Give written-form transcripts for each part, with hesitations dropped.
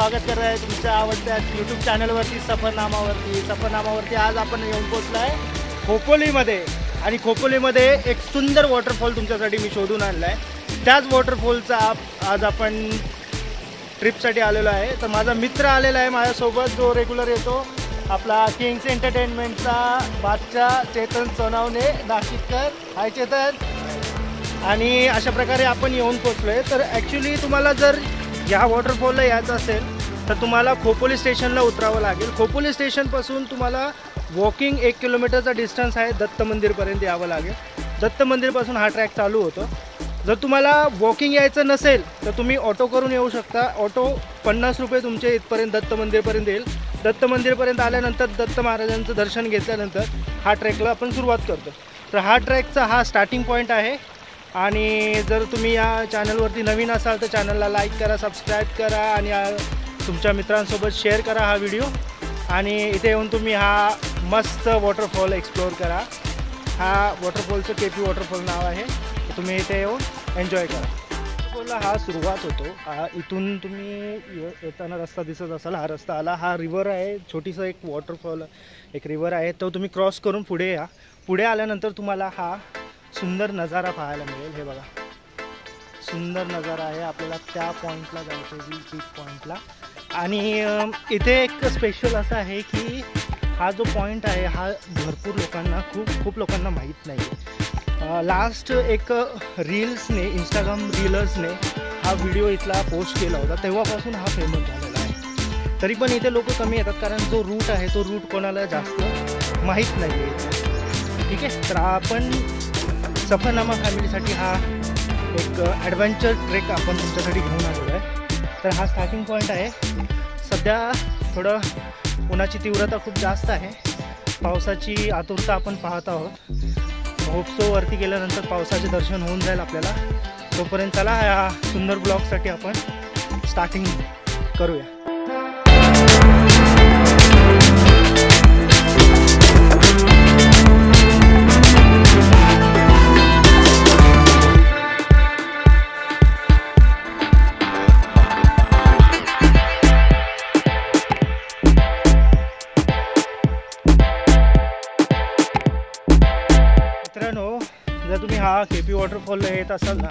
स्वागत करत आहे तुमच्या आवडत्या यूट्यूब चॅनलवरती सफरनामावरती आज आपण येऊन पोहोचलो आहे खोपोलीमध्ये आणि खोपोलीमध्ये एक सुंदर वॉटरफॉल तुमच्यासाठी मी शोधून आणला आहे। त्याच वॉटरफॉलचा आज आपण ट्रिपसाठी आलेलो आहे। तर माझा मित्र आलेला आहे माझ्यासोबत जो रेग्युलर येतो, आपला किंग्स एंटरटेनमेंटचा बादशाह चेतन सोनावणे नाशिककर। हाय चेतन। आणि अशा प्रकारे आपण येऊन पोहोचलो आहे। तर ॲक्च्युली तुम्हाला जर या वॉटरफॉलला यायचं असेल तर तुम्हाला खोपोली स्टेशनला उतरावं लागेल। खोपोली स्टेशनपासून तुम्हाला वॉकिंग 1 किलोमीटरचा डिस्टन्स आहे, दत्त मंदिरपर्यंत यावं लागेल। दत्त मंदिरपासून हा ट्रॅक चालू होतो। जर तुम्हाला वॉकिंग यायचं नसेल तर तुम्ही ऑटो करून येऊ शकता। ऑटो 50 रुपये तुमचे इथपर्यंत दत्त मंदिरपर्यंत येईल। दत्त मंदिरपर्यंत आल्यानंतर दत्त महाराजांचं दर्शन घेतल्यानंतर हा ट्रॅकला आपण सुरुवात करतो। तर हा ट्रॅकचा हा स्टार्टिंग पॉईंट आहे। आणि जर तुम्ही या चॅनलवरती नवीन असाल तर चॅनलला लाईक करा, सबस्क्राईब करा आणि तुमच्या मित्रांसोबत शेअर करा हा व्हिडिओ। आणि इथे येऊन तुम्ही हा मस्त वॉटरफॉल एक्सप्लोअर करा। हा वॉटरफॉलचं केपी वॉटरफॉल नाव आहे। तुम्ही इथे येऊन एन्जॉय करा। वॉटरफॉलला हा सुरुवात होतो। इथून तुम्ही येताना रस्ता दिसत असाल, हा रस्ता आला, हा रिव्हर आहे, छोटीसा एक वॉटरफॉल एक रिव्हर आहे, तो तुम्ही क्रॉस करून पुढे या। पुढे आल्यानंतर तुम्हाला हा सुंदर नजारा पाहायला मिळेल। हे बघा सुंदर नजारा आहे। आपल्याला त्या पॉईंटला जायचं आहे, पीक पॉईंटला। आणि इथे एक स्पेशल असं आहे की हा जो पॉईंट आहे हा भरपूर लोकांना खूप लोकांना माहीत नाही आहे। लास्ट एक रील्सने इंस्टाग्राम रीलर्सने हा व्हिडिओ इथला पोस्ट केला होता, तेव्हापासून हा फेमस झालेला आहे। तरी पण इथे लोक कमी येतात कारण जो रूट आहे तो रूट कोणाला जास्त माहीत नाही आहे। ठीक आहे, तर आपण सफरनामा फॅमिलीसाठी हा एक ॲडव्हेंचर ट्रेक आपण तुमच्यासाठी घेऊन आलेलो आहे। तर हा स्टार्टिंग पॉईंट आहे। सध्या थोडं उन्हाची तीव्रता खूप जास्त आहे, पावसाची आतुरता आपण पाहत आहोत। होपसो वरती गेल्यानंतर पावसाचे दर्शन होऊन जाईल आपल्याला। तोपर्यंत चला या सुंदर ब्लॉगसाठी आपण स्टार्टिंग करूया। जर तुम्ही हा केपी वॉटरफॉलला येत असाल ना,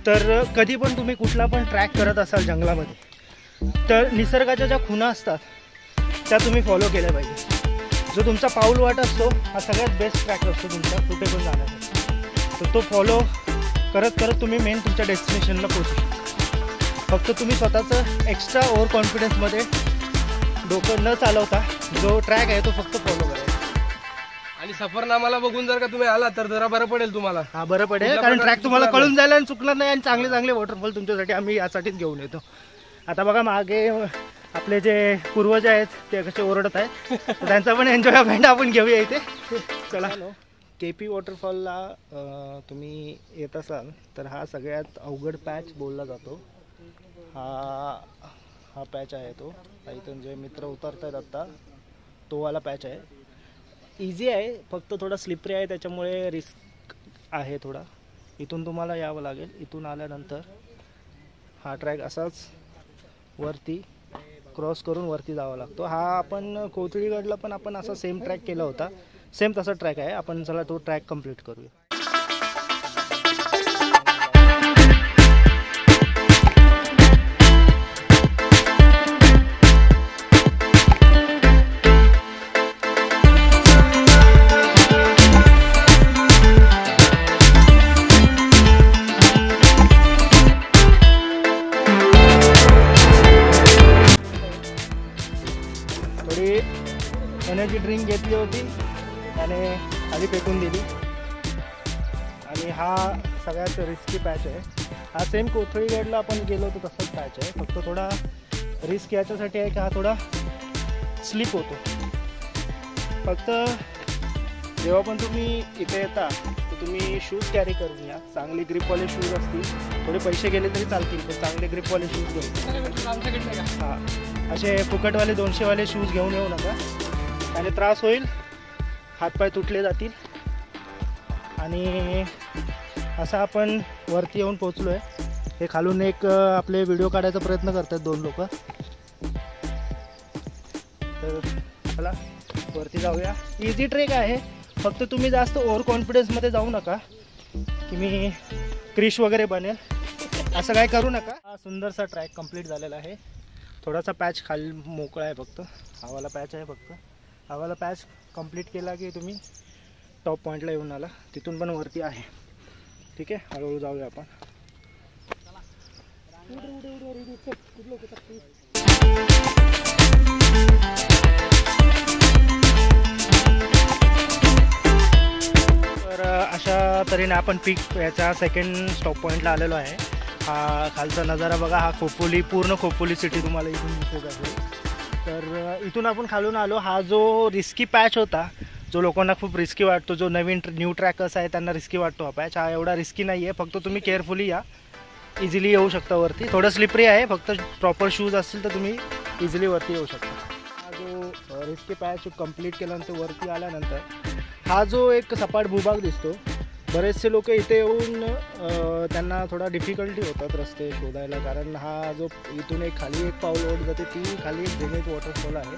तर कधी पण तुम्ही कुठला पण ट्रॅक करत असाल जंगलामध्ये, तर निसर्गाच्या ज्या खुणा असतात त्या तुम्ही फॉलो केल्या पाहिजे। जो तुमचा पाऊल वाट असतो हा सगळ्यात बेस्ट ट्रॅक असतो तुमचा कुठे पण जाण्याचा। तर तो फॉलो करत करत तुम्ही मेन तुमच्या डेस्टिनेशनला पोहोचू शकता। फक्त तुम्ही स्वतःचं एक्स्ट्रा ओव्हर कॉन्फिडन्समध्ये डोकं न चालवता जो ट्रॅक आहे तो फक्त फॉलो करायचा। आणि सफरनामाला बघून जर का तुम्ही आला तर जरा बरं पडेल तुम्हाला। हा बरं पडेल, कारण ट्रॅक तुम्हाला कळून जायला आणि चुकणार नाही। आणि चांगले चांगले वॉटरफॉल तुमच्यासाठी आम्ही यासाठीच घेऊन येतो। आता बघा मागे आपले जे पूर्वज आहेत ते कसे ओरडत आहेत, त्यांचा पण एन्जॉयमेंट आपण घेऊया इथे। चला, केपी वॉटरफॉलला तुम्ही येत असाल तर हा सगळ्यात अवघड पॅच बोलला जातो। हा पॅच आहे तो, इथून जे मित्र उतरत आहेत आत्ता तो वाला पॅच आहे। इझी आहे, फक्त थोडा स्लिपरी आहे, त्याच्यामुळे रिस्क आहे थोडा। इथून तुम्हाला यावं लागेल। इथून आल्यानंतर हा ट्रॅक असाच वरती क्रॉस करून वरती जावं लागतो। हा आपण कोथळीगडला पण आपण असा सेम ट्रॅक केला होता, सेम तसा ट्रॅक आहे। आपण चला तो ट्रॅक कंप्लीट करूया। एनर्जी ड्रिंक घेतली होती आणि खाली फेकून दिली। आणि हा सगळ्यात रिस्की पॅच आहे। हा सेम कोथळीगडला आपण गेलो होतो तसाच पॅच आहे, फक्त थोडा रिस्क याच्यासाठी आहे की हा थोडा स्लिप होतो। फक्त जेव्हा पण तुम्ही इथे येता तर तुम्ही शूज कॅरी करून या। चांगले ग्रिपवाले शूज असतील, थोडे पैसे गेले तरी चालतील पण चांगले ग्रिपवाले शूज घेऊन। हां, असे फुकटवाले 200 वाले शूज घेऊन येऊ नका, त्याने त्रास होईल, हातपाय तुटले जातील। आणि असं आपण वरती येऊन पोहोचलो आहे। हे खालून एक आपले व्हिडिओ काढायचा प्रयत्न करतात 2 लोक, तर चला वरती जाऊया. इझी ट्रेक आहे, फक्त तुम्ही जास्त ओव्हर कॉन्फिडन्समध्ये जाऊ नका की मी क्रिश वगैरे बनेल, असं काय करू नका. हा सुंदरसा ट्रॅक कंप्लीट झालेला आहे. थोडासा पॅच खाली मोकळा आहे, फक्त हवाला पॅच आहे. फक्त हवाला पॅच कंप्लीट केला की तुम्ही टॉप पॉईंटला येऊन आला. तिथून पण वरती आहे. ठीक आहे, हळूहळू जाऊया आपण. तर अशा तऱ्हेने आपण पीक याच्या सेकंड स्टॉप पॉईंटला आलेलो आहे. हा खालचा नजारा बघा. हा खोपोली, पूर्ण खोपोली सिटी तुम्हाला इथून दिसत असेल. तर इथून आपण खालून आलो. हा जो रिस्की पॅच होता, जो लोकांना खूप रिस्की वाटतो, जो नवीन न्यू ट्रॅकर्स आहे त्यांना रिस्की वाटतो हा पॅच, हा एवढा रिस्की नाही आहे. फक्त तुम्ही केअरफुली या, इझिली येऊ शकता वरती. थोडं स्लिपरी आहे, फक्त प्रॉपर शूज असतील तर तुम्ही इझिली वरती येऊ शकता. हा जो रिस्की पॅच कंप्लीट केल्यानंतर वरती आल्यानंतर हा जो एक सपाट भूभाग दिसतो, बरेचसे लोक इथे येऊन त्यांना थोडा डिफिकल्टी होतात रस्ते शोधायला, कारण हा जो इथून एक खाली एक पाऊल ओढ जाते, ती खाली एक ड्रेनेज वॉटरफॉल आहे,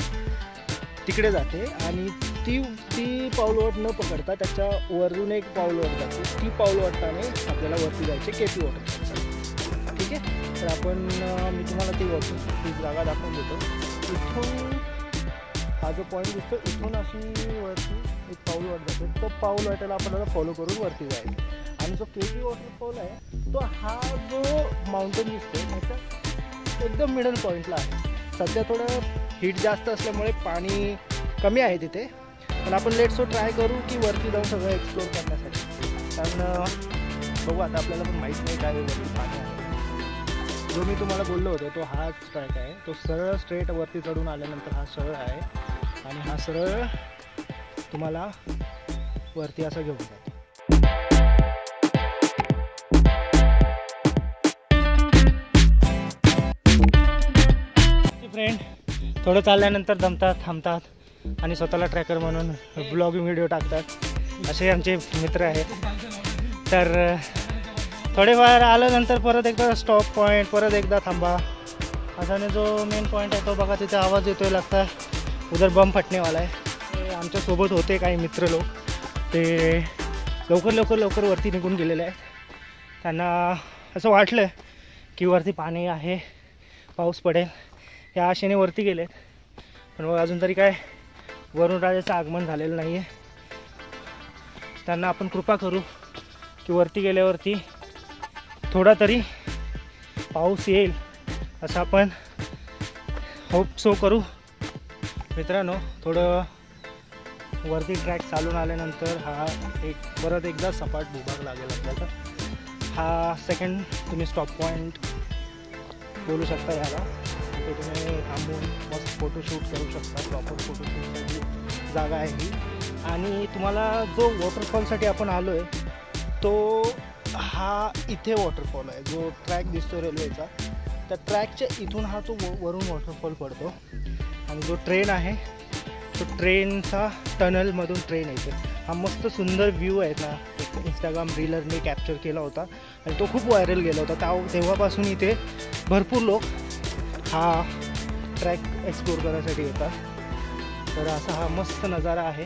तिकडे जाते. आणि ती पाऊल ओढ न पकडता त्याच्या वरून एक पाऊल ओढ जाते. ती पाऊल ओढताने आपल्याला वरती जायचे केपी वॉटरफॉल. ठीक आहे, तर आपण मी तुम्हाला ती जागा दाखवून देतो. इथून हा जो पॉईंट दिसतो, इथून अशी वरती एक पाऊल वाट जाते. तो पाऊल वाटायला आपल्याला फॉलो करून वरती जायचं. आणि जो केपी वॉटरफॉल आहे, तो हा जो माउंटेन दिसतो त्याच्या एकदम मिडल पॉईंटला आहे. सध्या थोडं हीट जास्त असल्यामुळे पाणी कमी आहे तिथे, पण आपण लेट्स ट्राय करू की वरती जाऊन सगळं एक्सप्लोर करण्यासाठी. कारण बघू आता, आपल्याला पण माहीत नाही काय वरती पाणी आहे. जो मी तुम्हाला बोललो होतो तो हाच ट्रॅक आहे. तो सरळ स्ट्रेट वरती चढून आल्यानंतर हा सरळ आहे, आणि हा सरळ तुम्हाला वरती असं घेऊन जातो. फ्रेंड थोडं चालल्यानंतर दमतात, थांबतात आणि स्वतःला ट्रॅकर म्हणून ब्लॉगिंग व्हिडिओ टाकतात, असे आमचे मित्र आहेत. तर थोडेफार आल्यानंतर परत एकदा स्टॉप पॉईंट, परत एकदा थांबा. असाने जो मेन पॉईंट आहे तो बघा, तिथे आवाज येतोय, लागता उधर बम फटणेवाला आहे. आमच्यासोबत होते काही मित्र लोक, ते लवकर वरती निघून गेलेले आहेत. त्यांना असं वाटलं की वरती पाणी आहे, पाऊस पडेल, या आशेने वरती गेलेत. पण मग अजून तरी काय वरुण राजाचं आगमन झालेलं नाही आहे. त्यांना आपण कृपा करू की वरती गेल्यावरती थोडा तरी पाऊस येईल, असं आपण होप सो करू. मित्रांनो, थोडं वरती ट्रॅक चालून आल्यानंतर हा एक परत एकदा सपाट भूभाग लागेल आपल्याला. हा सेकंड तुम्ही स्टॉप पॉईंट बोलू शकता याला. तिथे तुम्ही थांबून मस्त फोटोशूट करू शकता. प्रॉपर फोटोशूटसाठी जागा आहे ही. आणि तुम्हाला जो वॉटरफॉलसाठी आपण आलो आहे तो हा इथे वॉटरफॉल आहे. जो ट्रॅक दिसतो रेल्वेचा, त्या ट्रॅकच्या इथून हा तो वरून वॉटरफॉल पडतो. आणि जो ट्रेन आहे तो ट्रेनचा टनलमधून ट्रेन येते. हा मस्त सुंदर व्ह्यू आहे ना, एक इंस्टाग्राम रीलरने कॅप्चर केला होता आणि तो खूप व्हायरल गेला होता. तेव्हापासून इथे भरपूर लोक हा ट्रॅक एक्सप्लोर करण्यासाठी येतात. तर असा हा मस्त नजारा आहे.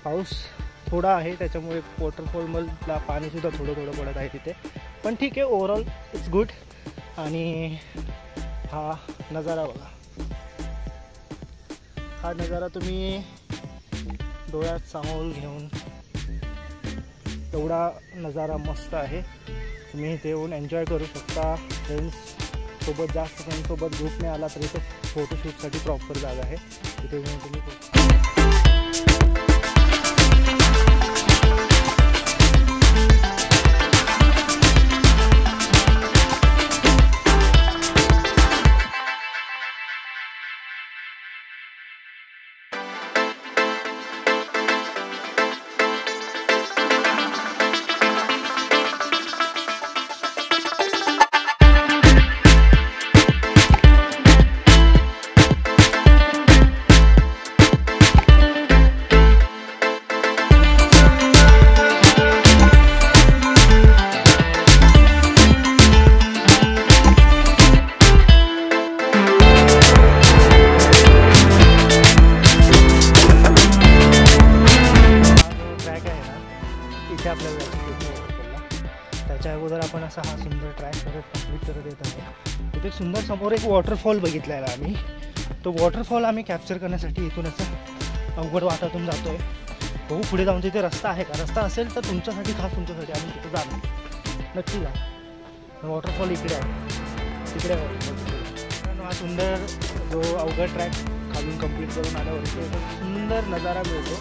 पाऊस थोडा आहे त्याच्यामुळे वॉटरफॉलमधला पाणीसुद्धा थोडं पडत आहे तिथे, पण ठीक आहे, ओव्हरऑल इट्स गुड. आणि हा नजारा बघा, हा नजारा तुम्ही डोळ्यात सामावून घेऊन, एवढा नजारा मस्त आहे. तुम्ही इथे येऊन एन्जॉय करू शकता. फ्रेंड्ससोबत, जास्त फ्रेंड्ससोबत ग्रुपने आला तरी तो फोटोशूटसाठी प्रॉपर जागा आहे. तिथे येऊन तुम्ही असा हा सुंदर ट्रॅक कंप्लीट करत येत आहे. इथे सुंदर समोर एक वॉटरफॉल बघितलेला आम्ही. तो वॉटरफॉल आम्ही कॅप्चर करण्यासाठी इथून असं अवघड वाटातून जातो आहे. हो, पुढे जाऊन तिथे रस्ता आहे का? रस्ता असेल तर तुमच्यासाठी, खास तुमच्यासाठी आम्ही तिथे जाणार, नक्की जा. वॉटरफॉल इकडे आहे, तिकडे आहे वॉटरफॉल. हा सुंदर जो अवघड ट्रॅक खालून कंप्लीट करून आल्यावरती एक सुंदर नजारा मिळतो.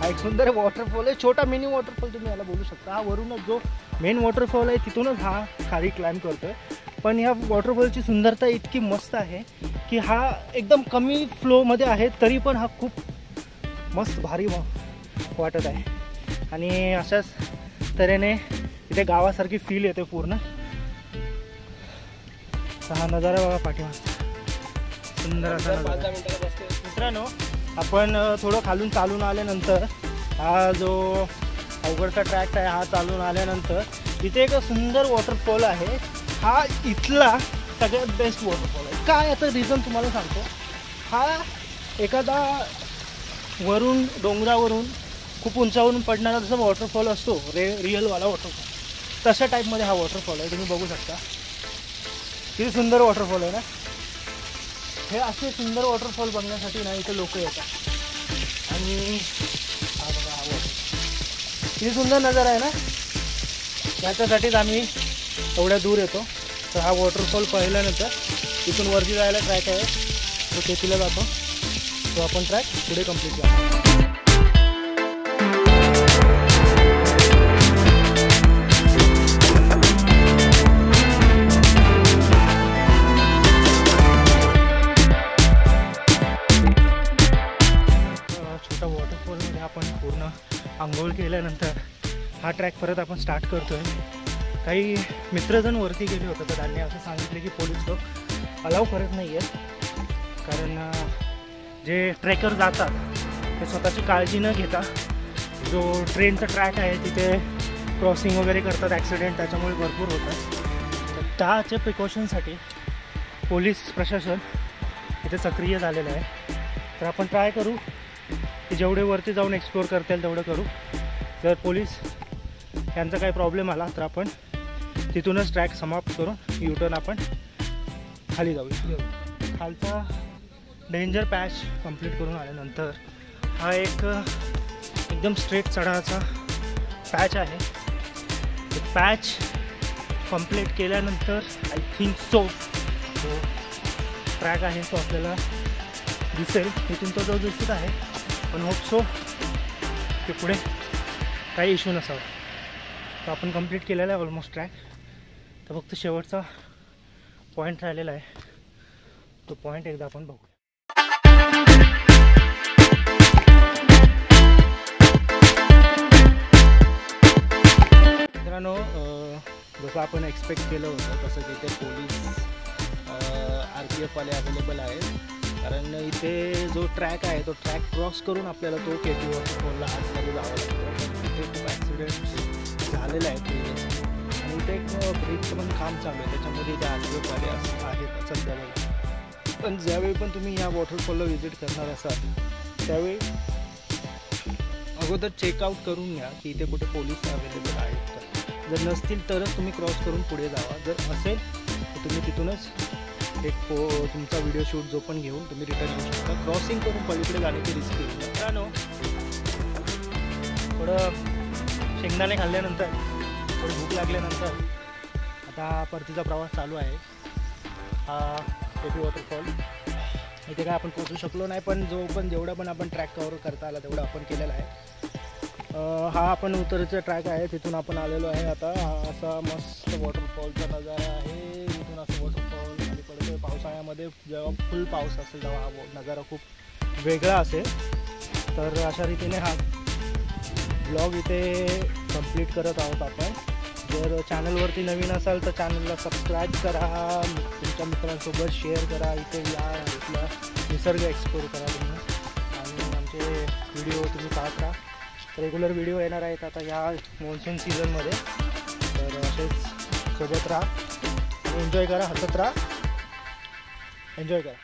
हा एक सुंदर वॉटरफॉल आहे, छोटा मिनी वॉटरफॉल तुम्ही याला बोलू शकता. हा वरूनच जो मेन वॉटरफॉल आहे तिथूनच हा खाली क्लाइंब करतो आहे. पण ह्या वॉटरफॉलची सुंदरता इतकी मस्त आहे की हा एकदम कमी फ्लोमध्ये आहे तरी पण हा खूप मस्त भारी वाटत आहे. आणि अशाच तऱ्हेने इथे गावासारखी फील येते पूर्ण. हा नजारा बघा पाठीमागचा, सुंदर असा नजारा. मित्रांनो, आपण थोडं खालून चालून आल्यानंतर हा जो अवघडचा ट्रॅक आहे हा चालून आल्यानंतर इथे एक सुंदर वॉटरफॉल आहे. हा इथला सगळ्यात बेस्ट वॉटरफॉल आहे. काय याचं रिझन तुम्हाला सांगतो. हा एखादा वरून डोंगरावरून खूप उंचावरून पडणारा जसा वॉटरफॉल असतो, रिअलवाला वॉटरफॉल, तशा टाईपमध्ये हा वॉटरफॉल आहे. तुम्ही बघू शकता किती सुंदर वॉटरफॉल आहे ना. हे असे सुंदर वॉटरफॉल बघण्यासाठी ना इथे लोक येतात. आणि हा बघा हा वॉटरफॉल किती सुंदर नजारा आहे ना, त्याच्यासाठीच आम्ही एवढ्या दूर येतो. तर हा वॉटरफॉल पाहिल्यानंतर तिथून वरती जायला ट्रॅक आहे, तो तेथीला जातो. तो आपण ट्रॅक पुढे कंप्लीट करतो. छोटा वॉटरफॉलमध्ये आपण पूर्ण आंघोळ केल्यानंतर हा ट्रॅक परत आपण स्टार्ट करतो आहे. काही मित्रजण वरती गेले होते तर त्यांनी असं सांगितले की पोलीस लोक अलाव करत नाही आहेत, कारण जे ट्रेकर जातात ते स्वतःची काळजी न घेता जो ट्रेनचा ट्रॅक आहे तिथे क्रॉसिंग वगैरे करतात, ॲक्सिडेंट त्याच्यामुळे भरपूर होतात. तर त्याच्या प्रिकॉशनसाठी पोलीस प्रशासन इथे सक्रिय झालेलं आहे. तर आपण ट्राय करू की जेवढे वरती जाऊन एक्सप्लोअर करता येईल तेवढं करू. जर पोलीस यांचा काही प्रॉब्लेम आला तर आपण तिथूनच ट्रॅक समाप्त करून युटर्न आपण खाली जाऊया. खालचा डेंजर पॅच कंप्लीट करून आल्यानंतर हा एक एकदम स्ट्रेट चढाचा पॅच आहे. पॅच कंप्लीट केल्यानंतर आय थिंक सो जो ट्रॅक आहे तो आपल्याला दिसेल. इथून तो जो दिसत आहे, पण होप सो की पुढे काही इश्यू नसावा. तर आपण कंप्लीट केलेला आहे ऑलमोस्ट ट्रॅक. तर फक्त शेवटचा पॉईंट राहिलेला आहे, तो पॉईंट एकदा आपण बघू. मित्रांनो, जसं आपण एक्सपेक्ट केलं होतं तसं तिथे पोलीस RPF वाले अवेलेबल आहेत. कारण इथे जो ट्रॅक आहे तो ट्रॅक क्रॉस करून आपल्याला तो KT वॉटरफॉलला आतमध्ये जावं लागतं. तिथे खूप ॲक्सिडेंट झालेला आहे प्रिव्हियसली. आणि इथे एक ब्रिजचं पण काम चालू आहे, त्याच्यामध्ये इथे RPF वाले आहेत सध्याला. पण ज्यावेळी पण तुम्ही या वॉटरफॉलला व्हिजिट करणार असाल त्यावेळी अगोदर चेकआउट करून घ्या की इथे कुठे पोलीस अवेलेबल आहेत का. जर नसतील तरच तुम्ही क्रॉस करून पुढे जावा. जर असेल तर तुम्ही तिथूनच एक तुमचा व्हिडिओ शूट जो पण घेऊन तुम्ही रिटर्न येऊ शकता. क्रॉसिंग करून पलीकडे जाण्याची रिस्क घेऊ नका. मित्रांनो, थोडं शेंगदाणे खाल्ल्यानंतर, थोडी भूक लागल्यानंतर आता परतीचा प्रवास चालू आहे. हा KT वॉटरफॉल इथे काय आपण पोहोचू शकलो नाही, पण जेवढा पण आपण ट्रॅक कव्हर करता आला तेवढा आपण केलेला आहे. हा आपण उत्तरेचा ट्रॅक आहे, तिथून आपण आलेलो आहे. आता हा असा मस्त वॉटरफॉलचा नजारा आहे. इथून असं वॉटरफॉल खाली पडतो. पावसाळ्यामध्ये जेव्हा फुल पाऊस असेल तेव्हा हा नजारा खूप वेगळा असेल. तर अशा रीतीने हा ब्लॉग इथे कंप्लीट करत आहोत आपण. जर चॅनलवरती नवीन असाल तर चॅनलला सबस्क्राईब करा, तुमच्या मित्रांसोबत शेअर करा. इथे या, इथला निसर्ग एक्सप्लोर करा तुम्ही. आणि आमचे व्हिडिओ तुम्ही पाहत राहा. रेग्युलर व्हिडिओ येणार आहेत आता या मॉन्सून सीझनमध्ये. तर असेच सोबत राहा आणि एन्जॉय करा, हसत राहा, एन्जॉय करा.